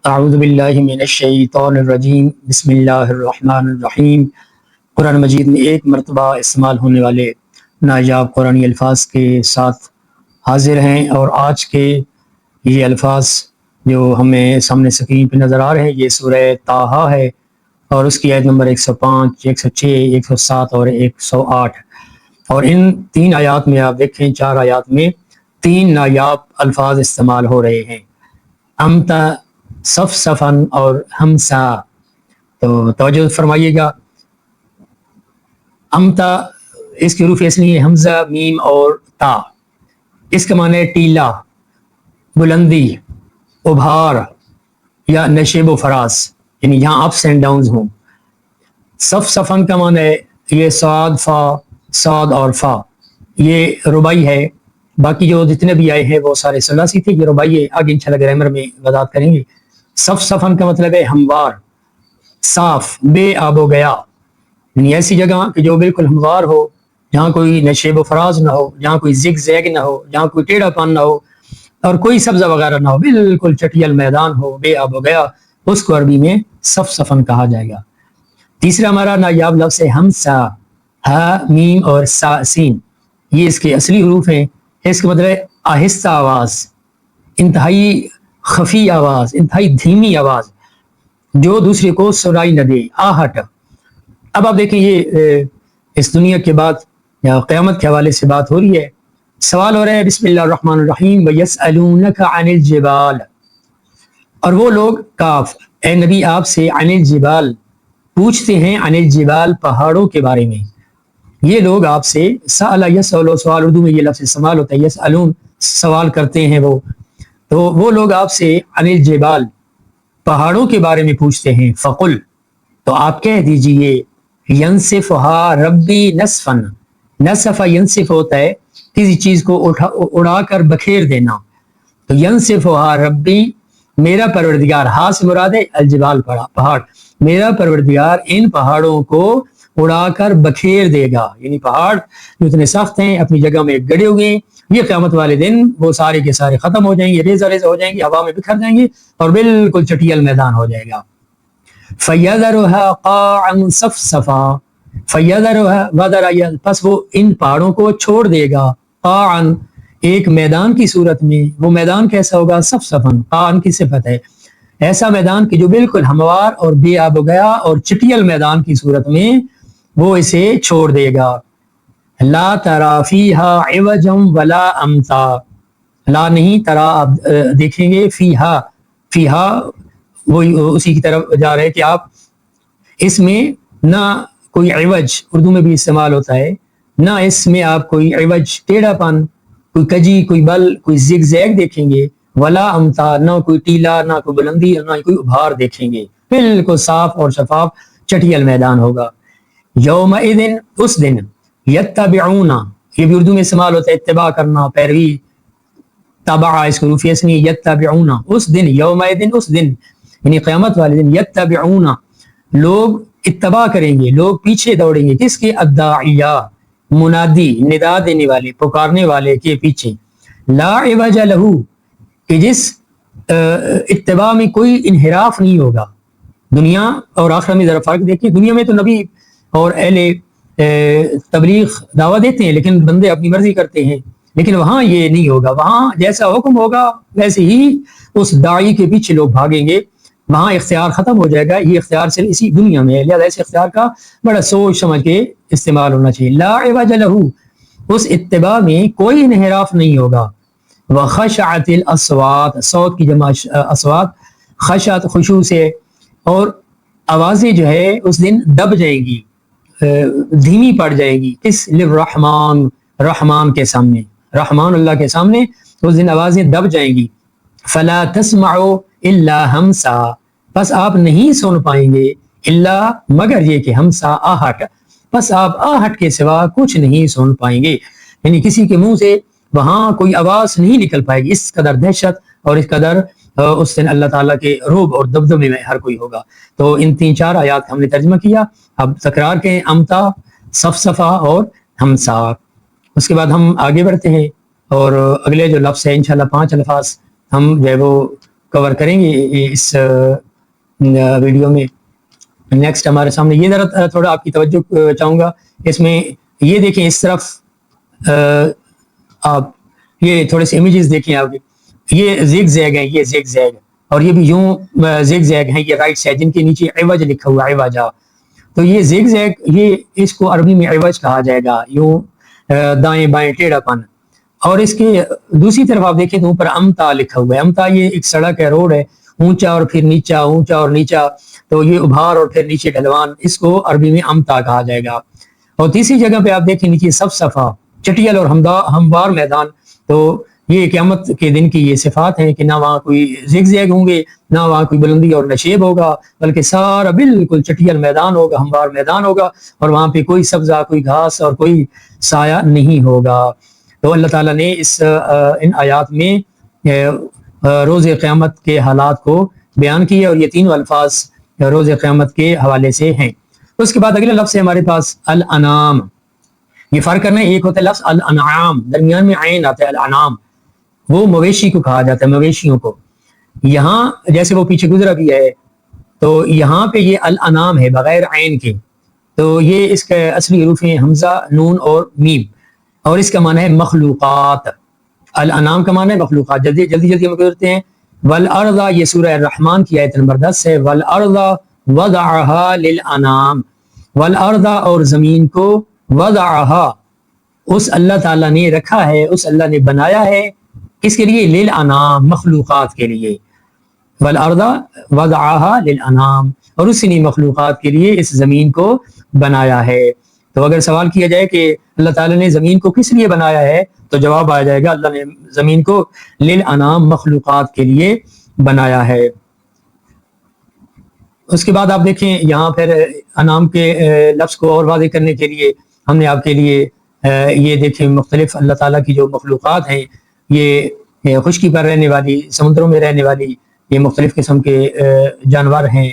اعوذ باللہ من الشیطان الرجیم بسم اللہ الرحمن الرحیم۔ قرآن مجید میں ایک مرتبہ استعمال ہونے والے نایاب قرآنی الفاظ کے ساتھ حاضر ہیں، اور آج کے یہ الفاظ جو ہمیں سامنے اسکرین پہ نظر آ رہے ہیں یہ سورہ طٰہٰ ہے، اور اس کی آیت نمبر 105، 106، 107 اور 108۔ اور ان 3 آیات میں آپ دیکھیں، 4 آیات میں 3 نایاب الفاظ استعمال ہو رہے ہیں، امتا، صفصفن اور ہمسا۔ تو توجہ فرمائیے گا، امتا اس کی حروف اصلی ہے حمزہ، میم اور تا۔ اس کا معنی ہے ٹیلا، بلندی، ابھار یا نشیب و فراز، یعنی یہاں اپس اینڈ ڈاؤنز ہوں۔ صفصفن کا معنی ہے یہ صاد، فا، صاد اور فا، یہ ربائی ہے۔ باقی جو جتنے بھی آئے ہیں وہ سارے ثلاثی تھے، یہ ربائی ہے، آگے انشاءاللہ گرامر میں وضاحت کریں گے۔ صفصفن کا مطلب ہے ہموار، صاف، بے آب و گیا، یعنی ایسی جگہ کہ جو بالکل ہموار ہو، جہاں کوئی نشیب و فراز نہ ہو، جہاں کوئی زگ زیگ نہ ہو، جہاں کوئی ٹیڑھا پن نہ ہو اور کوئی سبزہ وغیرہ نہ ہو، بالکل چٹیل میدان ہو، بے آب و گیا، اس کو عربی میں صفصفن کہا جائے گا۔ تیسرا ہمارا نایاب لفظ ہے ہمسا، ہا، میم اور سا، سین، یہ اس کے اصلی حروف ہیں۔ اس کا مطلب ہے آہستہ آواز، انتہائی خفی آواز، انتہائی دھیمی آواز جو دوسرے کو سنائی نہ دے، آہٹ۔ اب آپ دیکھیں، یہ اس دنیا کے بعد یا قیامت کے حوالے سے بات ہو رہی ہے، سوال ہو رہا ہے، بسم اللہ الرحمن الرحیم، وَيَسْأَلُونَكَ عَنِ الْجِبَالِ، اور وہ لوگ، کاف، اے نبی آپ سے، عن الجبال، پوچھتے ہیں، عن الجبال، پہاڑوں کے بارے میں۔ یہ لوگ آپ سے، سأل یسأل، سوال اردو میں یہ لفظ استعمال ہوتا ہے، یسألون، سوال کرتے ہیں وہ لوگ آپ سے عن الجبال، پہاڑوں کے بارے میں پوچھتے ہیں، فقل، تو آپ کہہ دیجئے، ینسفھا ربی نسفا، نسف ینسف ہوتا ہے کسی چیز کو اڑا کر بکھیر دینا، تو ینسفھا ربی، میرا پروردگار، ہاں سے مراد ہے الجبال، پہاڑ، میرا پروردگار ان پہاڑوں کو اڑا کر بکھیر دے گا، یعنی پہاڑ جو اتنے سخت ہیں، اپنی جگہ میں گڑے ہوئے ہیں، یہ قیامت والے دن وہ سارے کے سارے ختم ہو جائیں گے، ریزہ ریزہ ہو جائیں گے، ہوا میں بکھر جائیں گے اور بالکل چٹیل میدان ہو جائے گا۔ فَيَذَرُهَا قَاعًا صَفْصَفًا، فَيَذَرُهَا وَذَرَ، پس وہ ان پہاڑوں کو چھوڑ دے گا، قاعًا، ایک میدان کی صورت میں۔ وہ میدان کیسا ہوگا؟ صفصفاً، قاعًا کی صفت ہے، ایسا میدان کہ جو بالکل ہموار اور بے آب و گیا اور چٹیل میدان کی صورت میں وہ اسے چھوڑ دے گا۔ لا ترى فيها عوجا ولا امتا، لا نہیں، ترا آپ دیکھیں گے، فیہا وہ اسی کی طرف جا رہے کہ آپ اس میں نہ کوئی عوج، اردو میں بھی استعمال ہوتا ہے، نہ اس میں آپ کوئی عوج، ٹیڑھا پن، کوئی کجی، کوئی بل، کوئی زگ زیگ دیکھیں گے، ولا امتا، نہ کوئی ٹیلا، نہ کوئی بلندی، نہ کوئی ابھار دیکھیں گے، بالکل صاف اور شفاف چٹیل میدان ہوگا۔ یومئذ، اس دن، یتبعون، یہ بھی اردو میں استعمال ہوتا ہے، اتباع کرنا، پیروی، تبع اس کو روفیس نہیں، یتبعون، اس دن، یومئذ، اس دن، یعنی قیامت والے دن، یتبعون، لوگ اتباع کریں گے، لوگ پیچھے دوڑیں گے، کس کے؟ الداعیہ، منادی، ندا دینے والے، پکارنے والے کے پیچھے، لا عوج لہ، کہ جس اتباع میں کوئی انحراف نہیں ہوگا۔ دنیا اور آخرت میں ذرا فرق دیکھیں، دنیا میں تو نبی اور اہل تبلیغ دعویٰ دیتے ہیں لیکن بندے اپنی مرضی کرتے ہیں، لیکن وہاں یہ نہیں ہوگا، وہاں جیسا حکم ہوگا ویسے ہی اس داعی کے پیچھے لوگ بھاگیں گے، وہاں اختیار ختم ہو جائے گا۔ یہ اختیار صرف اسی دنیا میں ہے، لہذا اس اختیار کا بڑا سوچ سمجھ کے استعمال ہونا چاہیے۔ لا عوج لہ، اس اتباع میں کوئی انحراف نہیں ہوگا۔ وخشعت الاصوات، صوت کی جمع اصوات، خشعت خشوع سے، اور آوازیں جو ہے اس دن دب جائیں گی، دھیمی پڑ جائے گی، کس؟ للرحمن، رحمان کے سامنے، رحمان اللہ کے سامنے اس دن آوازیں دب جائیں گی۔ فلا تسمع الا ہمسا، پس آپ نہیں سن پائیں گے، الا، مگر یہ کہ ہمسا، آہٹ، پس آپ آہٹ کے سوا کچھ نہیں سن پائیں گے، یعنی کسی کے منہ سے وہاں کوئی آواز نہیں نکل پائے گی، اس قدر دہشت اور اس قدر اس دن اللہ تعالیٰ کے رعب اور دبدبے میں ہر کوئی ہوگا۔ تو ان 3-4 آیات ہم نے ترجمہ کیا، اب تکرار کے، امتا، صفصفا اور ہمسا۔ اس کے بعد ہم آگے بڑھتے ہیں اور اگلے جو لفظ ہے انشاءاللہ 5 الفاظ ہم جو ہے وہ کور کریں گے اس ویڈیو میں. نیکسٹ ہمارے سامنے یہ ذرا تھوڑا آپ کی توجہ چاہوں گا. اس میں یہ دیکھیں اس طرف آپ یہ تھوڑے سے امیجز دیکھیں آپ. یہ زیگ زیگ ہیں, یہ زیگ زیگ, اور یہ بھی یوں زیگ زیگ ہیں, یہ رائٹ سائڈ جن کے نیچے عوج لکھا ہوا ہے, عوجا. تو یہ زیگ زیگ, یہ اس کو عربی میں عوج کہا جائے گا, یوں دائیں بائیں ٹیڑھا پن. اور اس کے دوسری طرف آپ دیکھیں تو اوپر امتا لکھا ہوا ہے. امتا یہ ایک سڑک ہے, روڈ ہے, اونچا اور پھر نیچا, اونچا اور نیچا, تو یہ ابھار اور پھر نیچے ڈھلوان, اس کو عربی میں امتا کہا جائے گا. اور تیسری جگہ پہ آپ دیکھیں نیچے صفصفہ, چٹیل اور ہموار میدان. تو یہ قیامت کے دن کی یہ صفات ہیں کہ نہ وہاں کوئی زیگ زیگ ہوں گے, نہ وہاں کوئی بلندی اور نشیب ہوگا, بلکہ سارا بالکل چٹیل میدان ہوگا, ہموار میدان ہوگا, اور وہاں پہ کوئی سبزہ, کوئی گھاس اور کوئی سایہ نہیں ہوگا. تو اللہ تعالیٰ نے ان آیات میں روز قیامت کے حالات کو بیان کیے, اور یہ تینوں الفاظ روز قیامت کے حوالے سے ہیں. اس کے بعد اگلا لفظ ہے ہمارے پاس الانام. یہ فرق کرنا ہے, ایک ہوتا ہے لفظ الانعام, درمیان میں عین آتا ہے, الانام وہ مویشی کو کہا جاتا ہے, مویشیوں کو. یہاں جیسے وہ پیچھے گزرا بھی ہے, تو یہاں پہ یہ الانام ہے بغیر عین کے. تو یہ اس کے اصلی حروف ہیں حمزہ, نون اور میم, اور اس کا معنی ہے مخلوقات. الانام کا معنی ہے مخلوقات. جلدی جلدی جلدی ہم گزرتے ہیں. والارض, یہ سورہ الرحمن کی آیت نمبر 10 ہے. والارض وضعها للانام, والارض اور زمین کو, وضعها اس اللہ تعالیٰ نے رکھا ہے, اس اللہ نے بنایا ہے, کس کے لیے؟ للانام, مخلوقات کے لیے. والارض وضعها للانام, اور اسی نے مخلوقات کے لیے اس زمین کو بنایا ہے. تو اگر سوال کیا جائے کہ اللہ تعالیٰ نے زمین کو کس لیے بنایا ہے, تو جواب آ جائے گا اللہ نے زمین کو للانام, مخلوقات کے لیے بنایا ہے. اس کے بعد آپ دیکھیں یہاں پھر انعام کے لفظ کو اور واضح کرنے کے لیے ہم نے آپ کے لیے یہ دیکھیں مختلف اللہ تعالیٰ کی جو مخلوقات ہیں, یہ خشکی پر رہنے والی, سمندروں میں رہنے والی, یہ مختلف قسم کے جانور ہیں,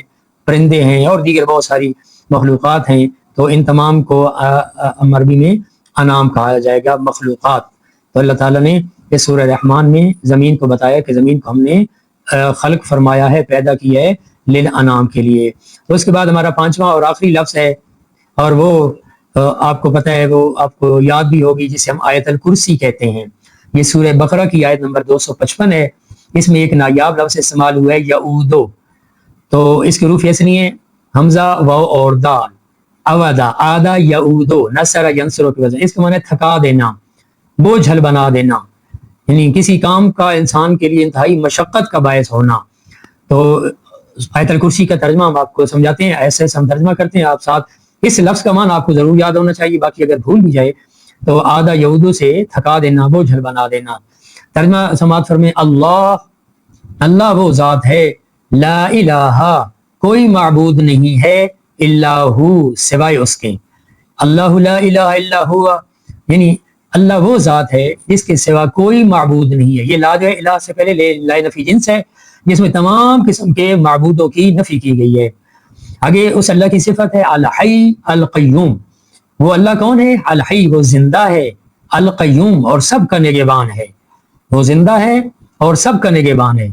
پرندے ہیں, اور دیگر بہت ساری مخلوقات ہیں. تو ان تمام کو عربی میں انعام کہا جائے گا, مخلوقات. تو اللہ تعالیٰ نے اس سورہ رحمان میں زمین کو بتایا کہ زمین کو ہم نے خلق فرمایا ہے, پیدا کیا ہے للانعام کے لیے. تو اس کے بعد ہمارا پانچواں اور آخری لفظ ہے, اور وہ آپ کو پتہ ہے, وہ آپ کو یاد بھی ہوگی, جسے ہم آیت الکرسی کہتے ہیں. یہ سورہ بقرہ کی آیت نمبر 255 ہے. اس میں ایک نایاب لفظ استعمال ہوا ہے یعودو. تو اس کے حروف ایسے نہیں ہے, حمزہ, واو اور دال. اودا, آدا, یعودو, نصر ینصر کی وجہ. اس کا معنی ہے تھکا دینا, بوجھل بنا دینا, یعنی کسی کام کا انسان کے لیے انتہائی مشقت کا باعث ہونا. تو آیت الکرسی کا ترجمہ ہم آپ کو سمجھاتے ہیں, ایسے ہم ترجمہ کرتے ہیں آپ ساتھ. اس لفظ کا معنی آپ کو ضرور یاد ہونا چاہیے, باقی اگر بھول بھی جائے تو آدھا یعودو سے تھکا دینا, بوجھل بنا دینا. ترجمہ سماعت فرمائیں. اللہ, اللہ وہ ذات ہے, لا الہ, کوئی معبود نہیں ہے, الا ہو, سوائے اس کے. اللہ لا الہ الا ہوا, یعنی اللہ وہ ذات ہے جس کے سوا کوئی معبود نہیں ہے. یہ لا جو ہے الہ سے پہلے لا نفی جنس ہے, جس میں تمام قسم کے معبودوں کی نفی کی گئی ہے. آگے اس اللہ کی صفت ہے الحی القیوم. وہ اللہ کون ہے؟ الحی, وہ زندہ ہے, القیوم, اور سب کا نگہبان ہے. وہ زندہ ہے اور سب کا نگہبان ہے.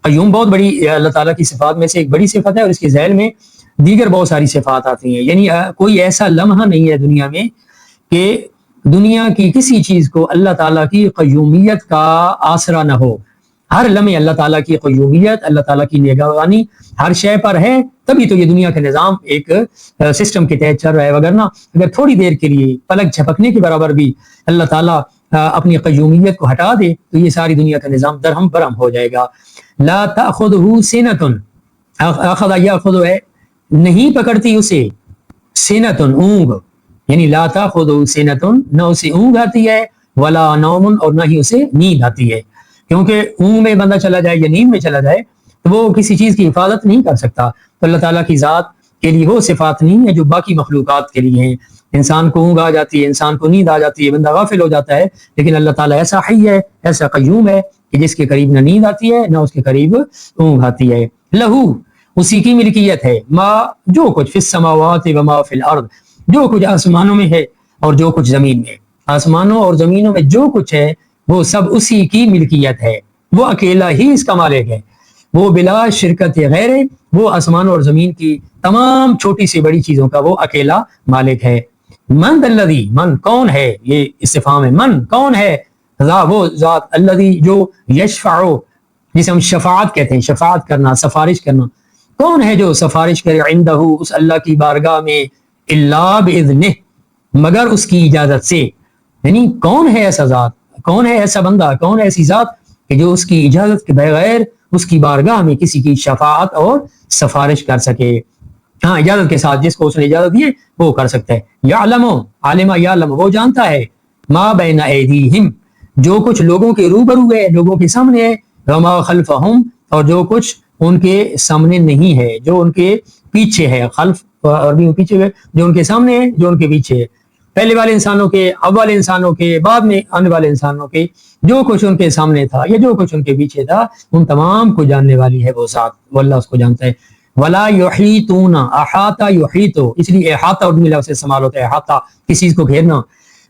قیوم بہت بڑی اللہ تعالیٰ کی صفات میں سے ایک بڑی صفت ہے, اور اس کے ذیل میں دیگر بہت ساری صفات آتی ہیں. یعنی کوئی ایسا لمحہ نہیں ہے دنیا میں کہ دنیا کی کسی چیز کو اللہ تعالیٰ کی قیومیت کا آسرا نہ ہو. ہر لمحے اللہ تعالیٰ کی قیومیت, اللہ تعالیٰ کی نگہبانی ہر شے پر ہے, تبھی تو یہ دنیا کا نظام ایک سسٹم کے تحت چل رہا ہے. وگرنہ اگر تھوڑی دیر کے لیے پلک جھپکنے کے برابر بھی اللہ تعالیٰ اپنی قیومیت کو ہٹا دے تو یہ ساری دنیا کا نظام درہم برہم ہو جائے گا. لا تأخذہ سنۃ, اخذ یاخذ ہے, نہیں پکڑتی اسے, سنۃ, اونگ, یعنی لا تأخذہ سنۃ, نہ اسے اونگ آتی ہے, ولا نوم, اور نہ ہی اسے نیند آتی ہے. کیونکہ اونگ میں بندہ چلا جائے یا نیند میں چلا جائے تو وہ کسی چیز کی حفاظت نہیں کر سکتا. تو اللہ تعالیٰ کی ذات کے لیے وہ صفات نہیں ہے جو باقی مخلوقات کے لیے ہیں. انسان کو اونگ آ جاتی ہے, انسان کو نیند آ جاتی ہے, بندہ غافل ہو جاتا ہے, لیکن اللہ تعالیٰ ایسا حی ہے, ایسا قیوم ہے کہ جس کے قریب نہ نیند آتی ہے نہ اس کے قریب اونگ آتی ہے. لہو, اسی کی ملکیت ہے, ما, جو کچھ, فی السماوات و ما فی الارض, جو کچھ آسمانوں میں ہے اور جو کچھ زمین میں. آسمانوں اور زمینوں میں جو کچھ ہے وہ سب اسی کی ملکیت ہے, وہ اکیلا ہی اس کا مالک ہے. وہ بلا شرکت غیر، وہ آسمان اور زمین کی تمام چھوٹی سے بڑی چیزوں کا وہ اکیلا مالک ہے۔ من ذا الذی، من کون ہے، یہ استفہام ہے، من کون ہے، وہ ذات الذی جو یشفع، جسے ہم شفاعت کہتے ہیں، شفاعت کرنا، سفارش کرنا، کون ہے جو سفارش کرے، عندہ اس اللہ کی بارگاہ میں، الا باذنہ مگر اس کی اجازت سے، یعنی کون ہے ایسا ذات، کون ہے ایسا بندہ، کون ہے ایسی ذات کہ جو اس کی اجازت کے بغیر اس کی بارگاہ میں کسی کی شفاعت اور سفارش کر سکے۔ ہاں اجازت کے ساتھ، جس کو اس نے اجازت دی ہے وہ کر سکتا ہے۔ یعلم، عالم یعلم وہ جانتا ہے، ما بین ایدیہم جو کچھ لوگوں کے روبرو ہے، لوگوں کے سامنے ہے، وما خلفہم اور جو کچھ ان کے سامنے نہیں ہے، جو ان کے پیچھے ہے، خلف عربی میں پیچھے ہے، جو ان کے سامنے ہے، جو ان کے پیچھے ہے، پہلے والے انسانوں کے، اول انسانوں کے، بعد میں آنے والے انسانوں کے، جو کچھ ان کے سامنے تھا یا جو کچھ ان کے پیچھے تھا، ان تمام کو جاننے والی ہے وہ ذات، وہ اللہ اس کو جانتا ہے۔ ولا یحیطون، احاطہ یحیط، اس لیے احاطہ اردو میں لفظ سے استعمال ہوتا ہے، احاطہ کسی چیز کو گھیرنا۔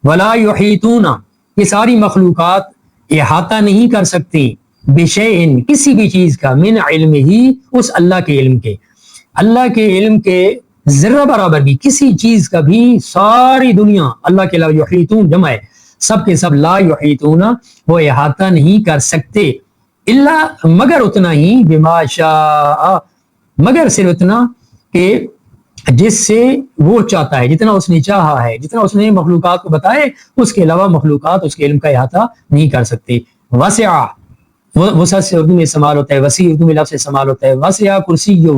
ولا یحیطون یہ ساری مخلوقات احاطہ نہیں کر سکتی، بشیء کسی بھی چیز کا، من علم ہی اس اللہ کے علم کے، اللہ کے علم کے ذرہ برابر بھی کسی چیز کا بھی ساری دنیا اللہ کے علاوہ، یحیطون جمع ہے، سب کے سب، لا یحیطون وہ احاطہ نہیں کر سکتے، الا مگر اتنا ہی، بما شاء مگر صرف اتنا کہ جس سے وہ چاہتا ہے، جتنا اس نے چاہا ہے، جتنا اس نے مخلوقات کو بتائے، اس کے علاوہ مخلوقات اس کے علم کا احاطہ نہیں کر سکتے۔ وسع وسعت سے اردو میں استعمال ہوتا ہے، وسیع اردو میں لفظ سے استعمال ہوتا ہے، وسع کرسیہ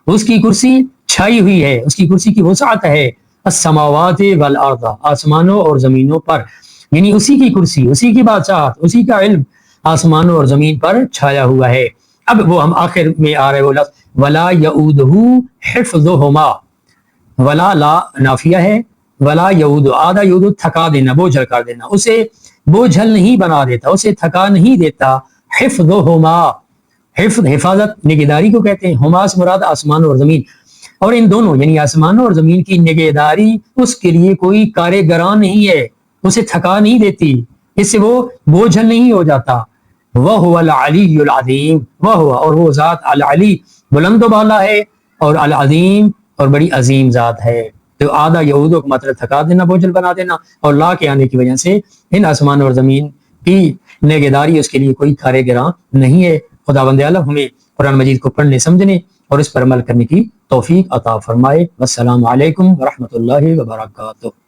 اس کی کرسی چھائی ہوئی ہے، اس کی کرسی کی وسعت ہے، السماوات والارض آسمانوں اور زمینوں پر، یعنی اسی کی کرسی، اسی کی بادشاہت، اسی کا علم آسمانوں اور زمین پر چھایا ہوا ہے۔ اب وہ ہم آخر میں آ رہے وہ لفظ ولا یعودہ حفظہما، ولا لا نافیہ ہے، ولا یعود آدھا یعود تھکا دینا، بوجھل کر دینا، اسے بوجھل نہیں بنا دیتا، اسے تھکا نہیں دیتا، حفظہما حفظ حفاظت نگہداری کو کہتے ہیں، ہما سے مراد آسمان اور زمین، اور ان دونوں یعنی آسمان اور زمین کی نگہداری اس کے لیے کوئی کار گراں نہیں ہے، اسے تھکا نہیں دیتی، اس سے وہ بوجھل نہیں ہو جاتا۔ وَهُوَ الْعَلِيُّ الْعَظِيمُ وَهُوَ اور وہ ذات العلی بلند و بالا ہے، اور العظیم اور بڑی عظیم ذات ہے۔ تو آدھا یہودوں کا مطلب تھکا دینا، بوجھل بنا دینا، اور لا کے آنے کی وجہ سے ان آسمان اور زمین کی نگہداری اس کے لیے کوئی کار گراں نہیں ہے۔ خداوند عالم ہمیں قرآن مجید کو پڑھنے، سمجھنے اور اس پر عمل کرنے کی توفیق عطا فرمائے۔ والسلام علیکم ورحمۃ اللہ وبرکاتہ۔